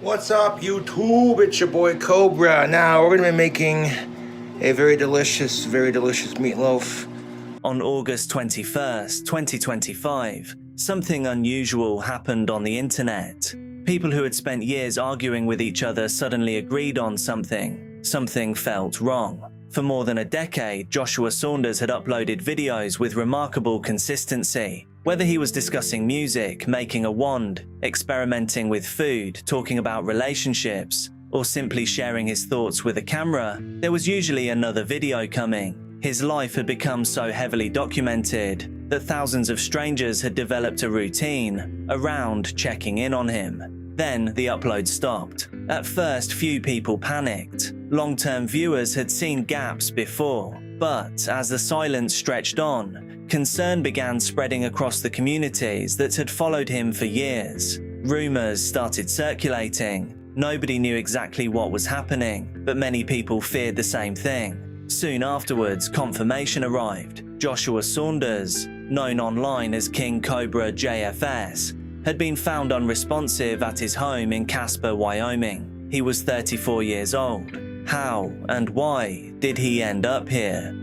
What's up, YouTube? It's your boy Cobra. Now we're gonna be making a very delicious meatloaf. On August 21st, 2025, something unusual happened on the internet. People who had spent years arguing with each other suddenly agreed on something. Something felt wrong. For more than a decade, Joshua Saunders had uploaded videos with remarkable consistency. Whether he was discussing music, making a wand, experimenting with food, talking about relationships, or simply sharing his thoughts with a camera, there was usually another video coming. His life had become so heavily documented that thousands of strangers had developed a routine around checking in on him. Then the upload stopped. At first, few people panicked. Long-term viewers had seen gaps before, but as the silence stretched on, concern began spreading across the communities that had followed him for years. Rumors started circulating. Nobody knew exactly what was happening, but many people feared the same thing. Soon afterwards, confirmation arrived. Joshua Saunders, known online as KingcobraJFS, had been found unresponsive at his home in Casper, Wyoming. He was 34 years old. How and why did he end up here?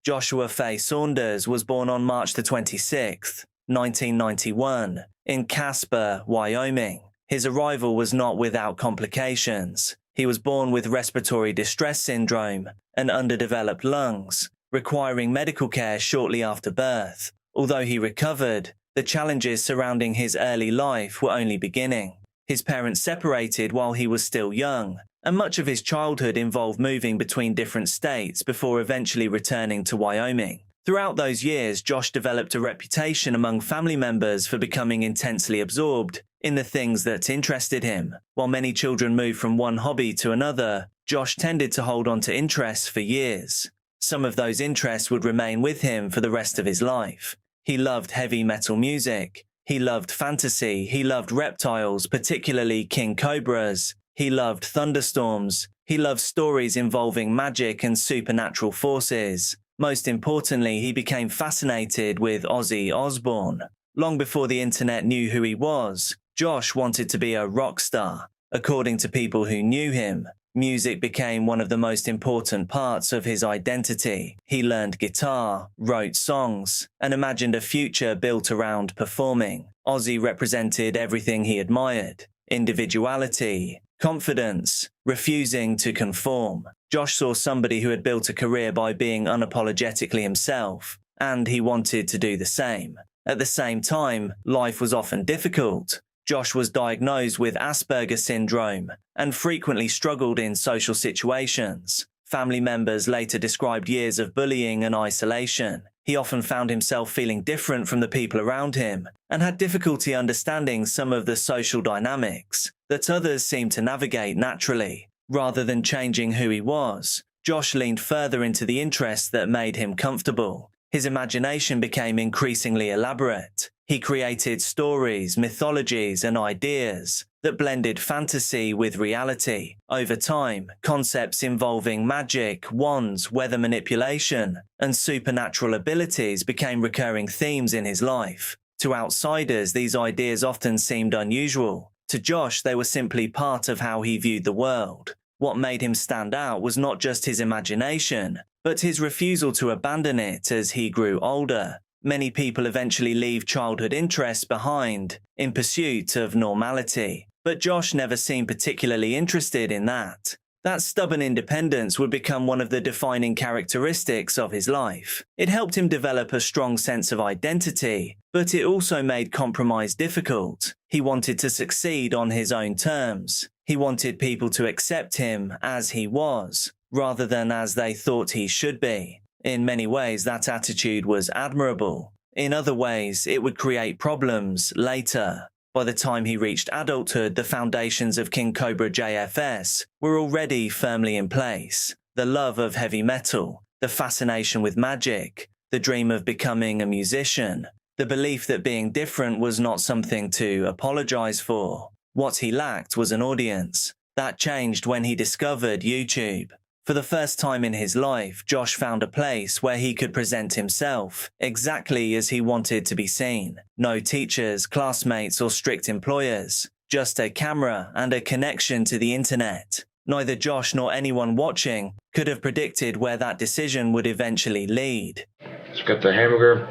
Joshua Faye Saunders was born on March 26, 1991, in Casper, Wyoming. His arrival was not without complications. He was born with respiratory distress syndrome and underdeveloped lungs, requiring medical care shortly after birth. Although he recovered, the challenges surrounding his early life were only beginning. His parents separated while he was still young, and much of his childhood involved moving between different states before eventually returning to Wyoming. Throughout those years, Josh developed a reputation among family members for becoming intensely absorbed in the things that interested him. While many children move from one hobby to another, Josh tended to hold on to interests for years. Some of those interests would remain with him for the rest of his life. He loved heavy metal music. He loved fantasy. He loved reptiles, particularly king cobras. He loved thunderstorms. He loved stories involving magic and supernatural forces. Most importantly, he became fascinated with Ozzy Osbourne. Long before the internet knew who he was, Josh wanted to be a rock star. According to people who knew him, music became one of the most important parts of his identity. He learned guitar, wrote songs, and imagined a future built around performing. Ozzy represented everything he admired: individuality, confidence, refusing to conform. Josh saw somebody who had built a career by being unapologetically himself, and he wanted to do the same. At the same time, life was often difficult. Josh was diagnosed with Asperger's syndrome and frequently struggled in social situations. Family members later described years of bullying and isolation. He often found himself feeling different from the people around him and had difficulty understanding some of the social dynamics that others seemed to navigate naturally. Rather than changing who he was, Josh leaned further into the interests that made him comfortable. His imagination became increasingly elaborate. He created stories, mythologies, and ideas that blended fantasy with reality. Over time, concepts involving magic, wands, weather manipulation, and supernatural abilities became recurring themes in his life. To outsiders, these ideas often seemed unusual. To Josh, they were simply part of how he viewed the world. What made him stand out was not just his imagination, but his refusal to abandon it as he grew older. Many people eventually leave childhood interests behind in pursuit of normality, but Josh never seemed particularly interested in that. That stubborn independence would become one of the defining characteristics of his life. It helped him develop a strong sense of identity, but it also made compromise difficult. He wanted to succeed on his own terms. He wanted people to accept him as he was, rather than as they thought he should be. In many ways, that attitude was admirable. In other ways, it would create problems later. By the time he reached adulthood, the foundations of KingcobraJFS were already firmly in place. The love of heavy metal, the fascination with magic, the dream of becoming a musician, the belief that being different was not something to apologize for. What he lacked was an audience. That changed when he discovered YouTube. For the first time in his life, Josh found a place where he could present himself exactly as he wanted to be seen. No teachers, classmates, or strict employers. Just a camera and a connection to the internet. Neither Josh nor anyone watching could have predicted where that decision would eventually lead. It's got the hamburger,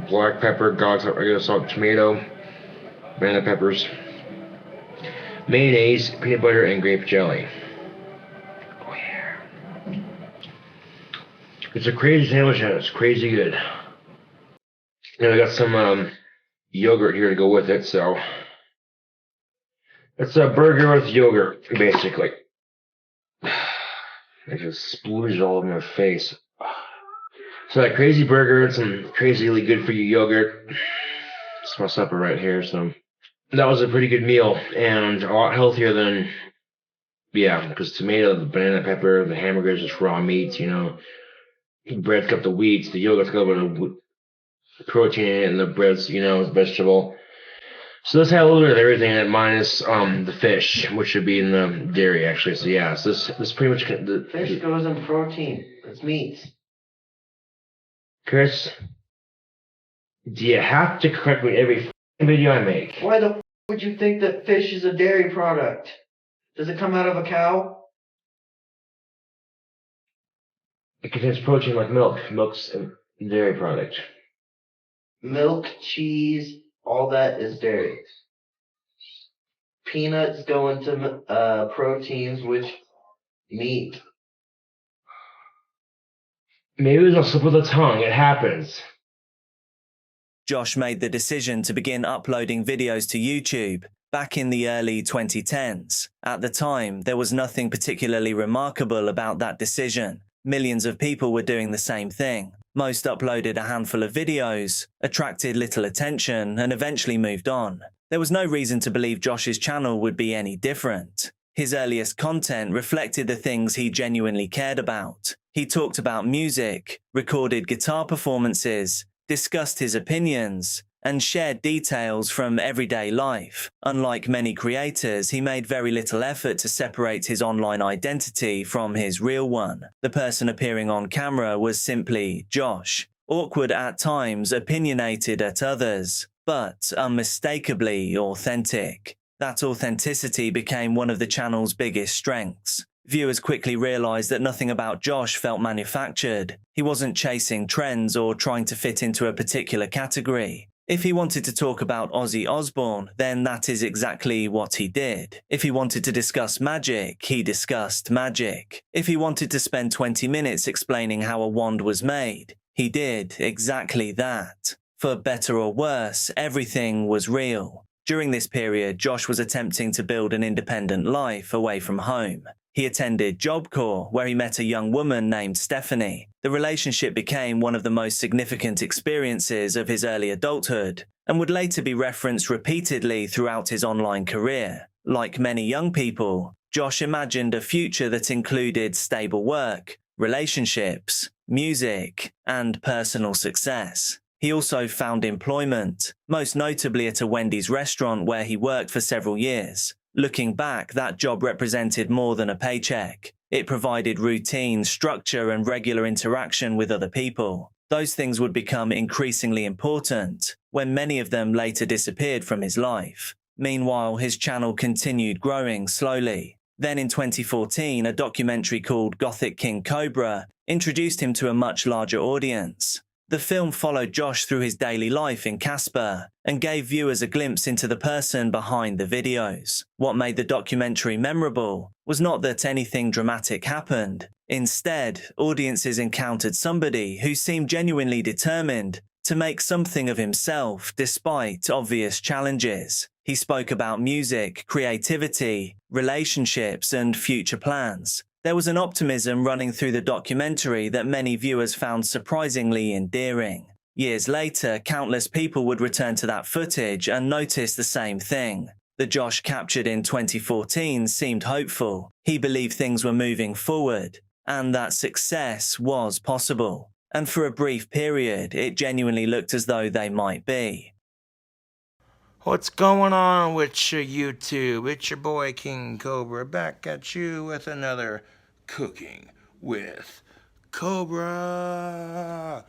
black pepper, garlic, regular salt, tomato, banana peppers, mayonnaise, peanut butter, and grape jelly. Oh yeah. It's a crazy sandwich and it's crazy good. And I got some yogurt here to go with it, so it's a burger with yogurt, basically. I just splooged all over my face. So that crazy burger and some crazily good for you yogurt. It's my supper right here, so that was a pretty good meal and a lot healthier than, yeah, because tomato, the banana pepper, the hamburger is just raw meats, you know. The bread's got the wheats, the yogurt's got a bit of protein in it, and the bread's, you know, vegetable. So this had a little bit of everything in it, minus the fish, which should be in the dairy actually. So yeah, so this pretty much the Fish goes in protein. It's meat. Chris, do you have to correct me every video I make? Why the would you think that fish is a dairy product? Does it come out of a cow? It contains protein like milk. Milk's a dairy product. Milk, cheese, all that is dairy. Peanuts go into proteins, which meat. Maybe it was a slip of the tongue. It happens. Josh made the decision to begin uploading videos to YouTube back in the early 2010s. At the time, there was nothing particularly remarkable about that decision. Millions of people were doing the same thing. Most uploaded a handful of videos, attracted little attention, and eventually moved on. There was no reason to believe Josh's channel would be any different. His earliest content reflected the things he genuinely cared about. He talked about music, recorded guitar performances, discussed his opinions, and shared details from everyday life. Unlike many creators, he made very little effort to separate his online identity from his real one. The person appearing on camera was simply Josh, awkward at times, opinionated at others, but unmistakably authentic. That authenticity became one of the channel's biggest strengths. Viewers quickly realized that nothing about Josh felt manufactured. He wasn't chasing trends or trying to fit into a particular category. If he wanted to talk about Ozzy Osbourne, then that is exactly what he did. If he wanted to discuss magic, he discussed magic. If he wanted to spend 20 minutes explaining how a wand was made, he did exactly that. For better or worse, everything was real. During this period, Josh was attempting to build an independent life away from home. He attended Job Corps, where he met a young woman named Stephanie. The relationship became one of the most significant experiences of his early adulthood and would later be referenced repeatedly throughout his online career. Like many young people, Josh imagined a future that included stable work, relationships, music, and personal success. He also found employment, most notably at a Wendy's restaurant where he worked for several years. Looking back, that job represented more than a paycheck. It provided routine, structure, and regular interaction with other people. Those things would become increasingly important when many of them later disappeared from his life. Meanwhile, his channel continued growing slowly. Then in 2014, a documentary called Gothic King Cobra introduced him to a much larger audience. The film followed Josh through his daily life in Casper and gave viewers a glimpse into the person behind the videos. What made the documentary memorable was not that anything dramatic happened. Instead, audiences encountered somebody who seemed genuinely determined to make something of himself despite obvious challenges. He spoke about music, creativity, relationships, and future plans. There was an optimism running through the documentary that many viewers found surprisingly endearing. Years later, countless people would return to that footage and notice the same thing. The Josh captured in 2014 seemed hopeful. He believed things were moving forward and that success was possible. And for a brief period, it genuinely looked as though they might be. What's going on with your YouTube? It's your boy King Cobra back at you with another Cooking with Cobra.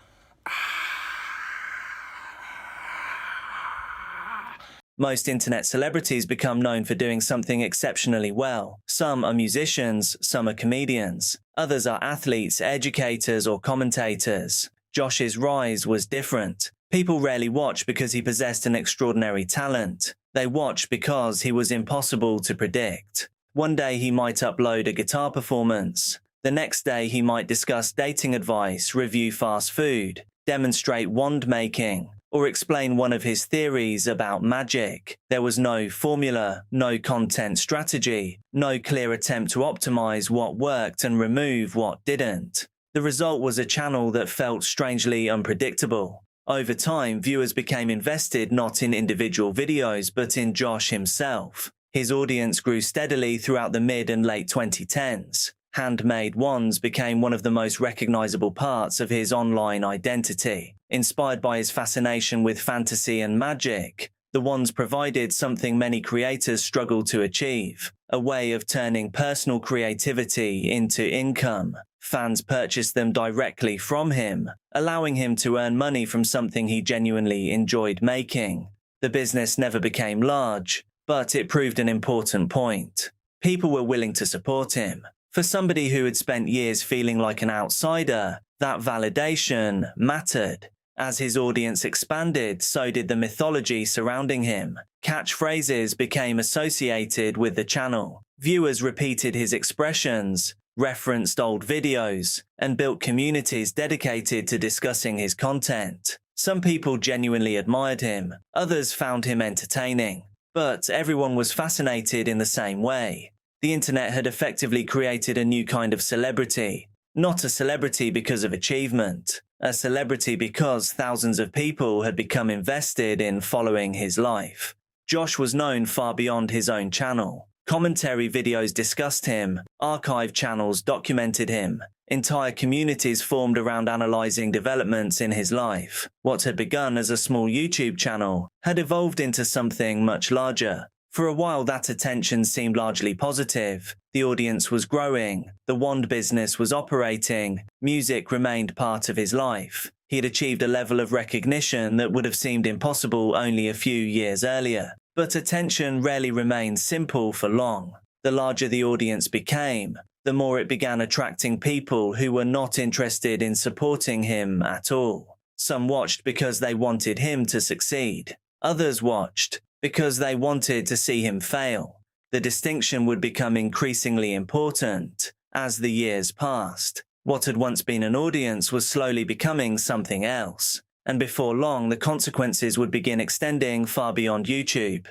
Most internet celebrities become known for doing something exceptionally well. Some are musicians, some are comedians. Others are athletes, educators, or commentators. Josh's rise was different. People rarely watch because he possessed an extraordinary talent. They watch because he was impossible to predict. One day he might upload a guitar performance. The next day he might discuss dating advice, review fast food, demonstrate wand making, or explain one of his theories about magic. There was no formula, no content strategy, no clear attempt to optimize what worked and remove what didn't. The result was a channel that felt strangely unpredictable. Over time, viewers became invested not in individual videos but in Josh himself. His audience grew steadily throughout the mid and late 2010s. Handmade wands became one of the most recognizable parts of his online identity. Inspired by his fascination with fantasy and magic, the wands provided something many creators struggle to achieve, a way of turning personal creativity into income. Fans purchased them directly from him, allowing him to earn money from something he genuinely enjoyed making. The business never became large, but it proved an important point. People were willing to support him. For somebody who had spent years feeling like an outsider, that validation mattered. As his audience expanded, so did the mythology surrounding him. Catchphrases became associated with the channel. Viewers repeated his expressions, referenced old videos, and built communities dedicated to discussing his content. Some people genuinely admired him, others found him entertaining, but everyone was fascinated in the same way. The internet had effectively created a new kind of celebrity. Not a celebrity because of achievement, a celebrity because thousands of people had become invested in following his life. Josh was known far beyond his own channel. Commentary videos discussed him, archive channels documented him, entire communities formed around analyzing developments in his life. What had begun as a small YouTube channel had evolved into something much larger. For a while that attention seemed largely positive. The audience was growing, the wand business was operating, music remained part of his life. He had achieved a level of recognition that would have seemed impossible only a few years earlier. But attention rarely remained simple for long. The larger the audience became, the more it began attracting people who were not interested in supporting him at all. Some watched because they wanted him to succeed. Others watched because they wanted to see him fail. The distinction would become increasingly important as the years passed. What had once been an audience was slowly becoming something else, and before long the consequences would begin extending far beyond YouTube.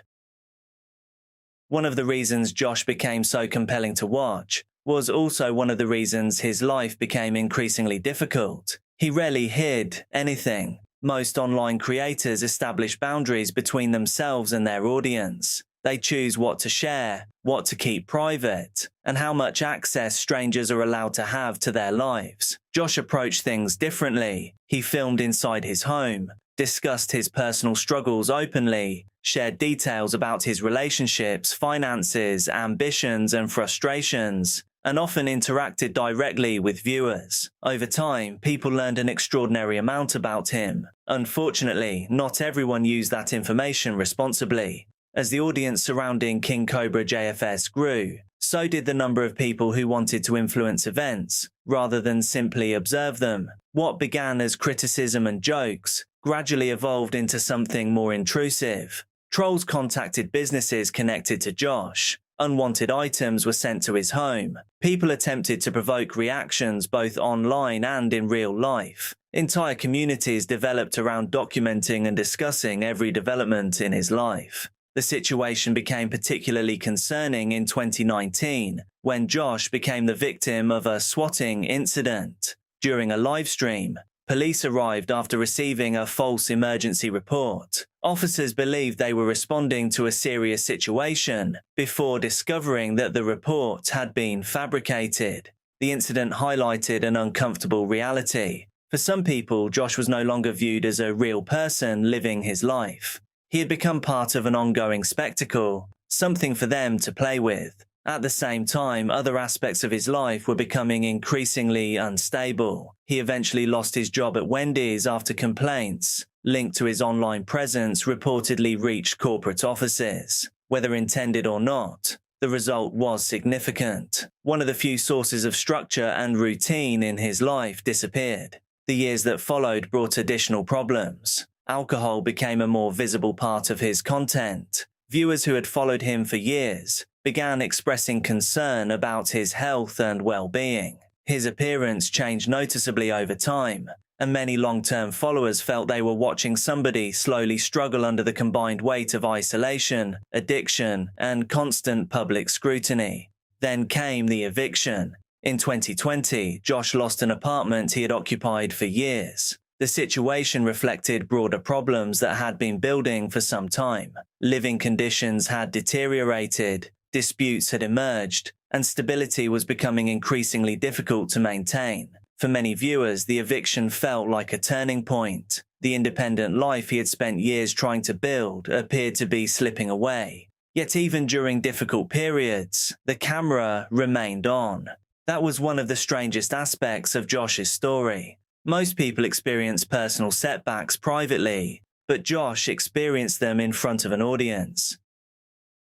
One of the reasons Josh became so compelling to watch was also one of the reasons his life became increasingly difficult. He rarely hid anything. Most online creators establish boundaries between themselves and their audience. They choose what to share, what to keep private, and how much access strangers are allowed to have to their lives. Josh approached things differently. He filmed inside his home, discussed his personal struggles openly, shared details about his relationships, finances, ambitions, and frustrations, and often interacted directly with viewers. Over time, people learned an extraordinary amount about him. Unfortunately, not everyone used that information responsibly. As the audience surrounding KingcobraJFS grew, so did the number of people who wanted to influence events, rather than simply observe them. What began as criticism and jokes gradually evolved into something more intrusive. Trolls contacted businesses connected to Josh. Unwanted items were sent to his home. People attempted to provoke reactions both online and in real life. Entire communities developed around documenting and discussing every development in his life. The situation became particularly concerning in 2019, when Josh became the victim of a swatting incident. During a live stream, police arrived after receiving a false emergency report. Officers believed they were responding to a serious situation before discovering that the report had been fabricated. The incident highlighted an uncomfortable reality. For some people, Josh was no longer viewed as a real person living his life. He had become part of an ongoing spectacle, something for them to play with. At the same time, other aspects of his life were becoming increasingly unstable. He eventually lost his job at Wendy's after complaints linked to his online presence reportedly reached corporate offices. Whether intended or not, the result was significant. One of the few sources of structure and routine in his life disappeared. The years that followed brought additional problems. Alcohol became a more visible part of his content. Viewers who had followed him for years began expressing concern about his health and well-being. His appearance changed noticeably over time, and many long-term followers felt they were watching somebody slowly struggle under the combined weight of isolation, addiction, and constant public scrutiny. Then came the eviction. In 2020, Josh lost an apartment he had occupied for years. The situation reflected broader problems that had been building for some time. Living conditions had deteriorated, disputes had emerged, and stability was becoming increasingly difficult to maintain. For many viewers, the eviction felt like a turning point. The independent life he had spent years trying to build appeared to be slipping away. Yet even during difficult periods, the camera remained on. That was one of the strangest aspects of Josh's story. Most people experience personal setbacks privately, but Josh experienced them in front of an audience.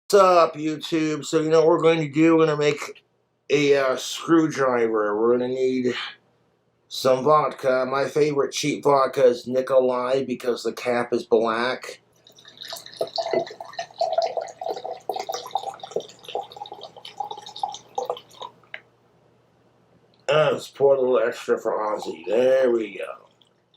What's up, YouTube? So you know what we're going to do? We're going to make a screwdriver. We're going to need some vodka. My favorite cheap vodka is Nikolai because the cap is black. Let's pour a little extra for Ozzy. There we go.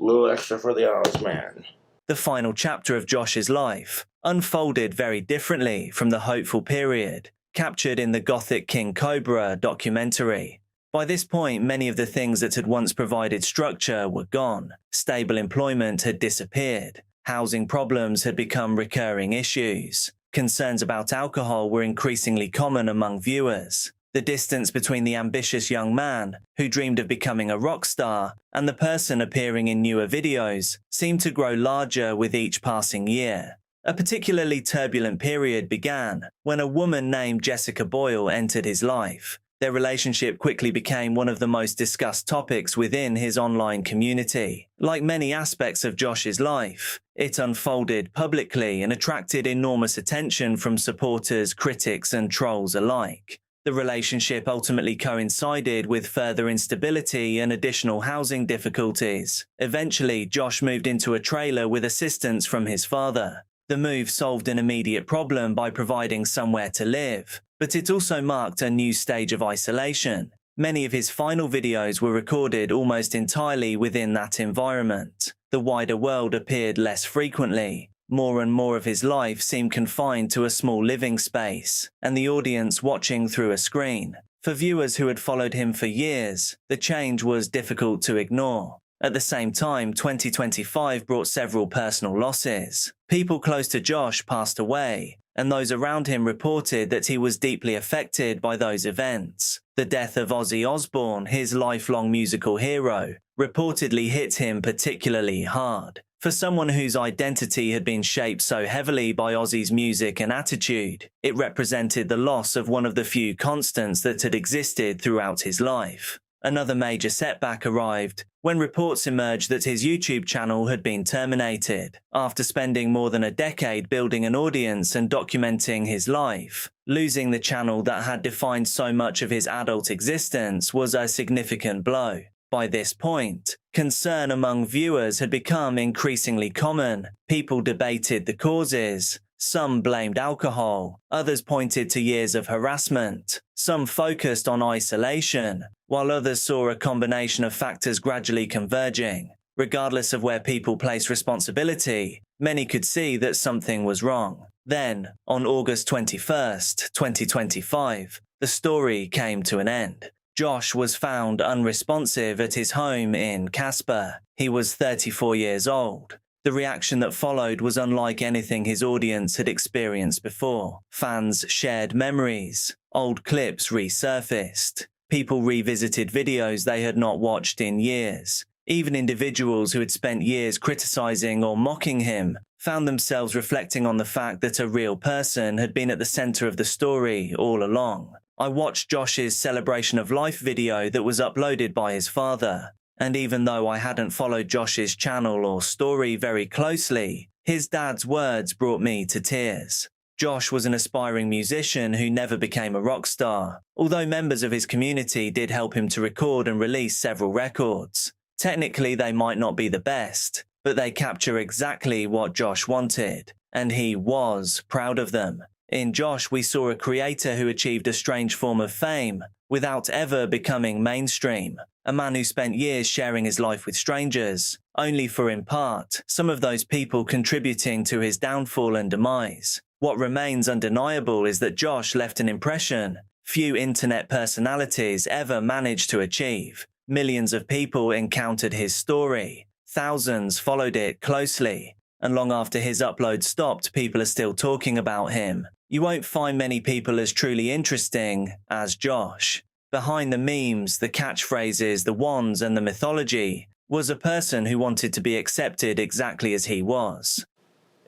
A little extra for the Oz man. The final chapter of Josh's life unfolded very differently from the hopeful period captured in the gothic King Cobra documentary. By this point, many of the things that had once provided structure were gone. Stable employment had disappeared. Housing problems had become recurring issues. Concerns about alcohol were increasingly common among viewers. The distance between the ambitious young man who dreamed of becoming a rock star and the person appearing in newer videos seemed to grow larger with each passing year. A particularly turbulent period began when a woman named Jessica Boyle entered his life. Their relationship quickly became one of the most discussed topics within his online community. Like many aspects of Josh's life, it unfolded publicly and attracted enormous attention from supporters, critics, and trolls alike. The relationship ultimately coincided with further instability and additional housing difficulties. Eventually, Josh moved into a trailer with assistance from his father. The move solved an immediate problem by providing somewhere to live, but it also marked a new stage of isolation. Many of his final videos were recorded almost entirely within that environment. The wider world appeared less frequently. More and more of his life seemed confined to a small living space, and the audience watching through a screen. For viewers who had followed him for years, the change was difficult to ignore. At the same time, 2025 brought several personal losses. People close to Josh passed away, and those around him reported that he was deeply affected by those events. The death of Ozzy Osbourne, his lifelong musical hero, reportedly hit him particularly hard. For someone whose identity had been shaped so heavily by Ozzy's music and attitude, it represented the loss of one of the few constants that had existed throughout his life. Another major setback arrived when reports emerged that his YouTube channel had been terminated. After spending more than a decade building an audience and documenting his life, losing the channel that had defined so much of his adult existence was a significant blow. By this point, concern among viewers had become increasingly common. People debated the causes. Some blamed alcohol. Others pointed to years of harassment. Some focused on isolation, while others saw a combination of factors gradually converging. Regardless of where people placed responsibility, many could see that something was wrong. Then, on August 21st, 2025, the story came to an end. Josh was found unresponsive at his home in Casper. He was 34 years old. The reaction that followed was unlike anything his audience had experienced before. Fans shared memories. Old clips resurfaced. People revisited videos they had not watched in years. Even individuals who had spent years criticizing or mocking him found themselves reflecting on the fact that a real person had been at the center of the story all along. I watched Josh's celebration of life video that was uploaded by his father, and even though I hadn't followed Josh's channel or story very closely, his dad's words brought me to tears. Josh was an aspiring musician who never became a rock star, although members of his community did help him to record and release several records. Technically, they might not be the best, but they capture exactly what Josh wanted, and he was proud of them. In Josh, we saw a creator who achieved a strange form of fame without ever becoming mainstream. A man who spent years sharing his life with strangers, only for, in part, some of those people contributing to his downfall and demise. What remains undeniable is that Josh left an impression few internet personalities ever managed to achieve. Millions of people encountered his story. Thousands followed it closely. And long after his upload stopped, people are still talking about him. You won't find many people as truly interesting as Josh. Behind the memes, the catchphrases, the wands, and the mythology was a person who wanted to be accepted exactly as he was.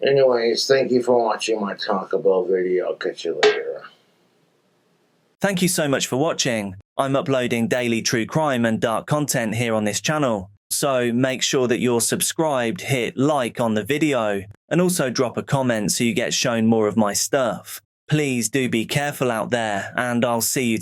Anyways, thank you for watching my Taco Bell video. I'll catch you later. Thank you so much for watching. I'm uploading daily true crime and dark content here on this channel, so make sure that you're subscribed, hit like on the video, and also drop a comment so you get shown more of my stuff. Please do be careful out there, and I'll see you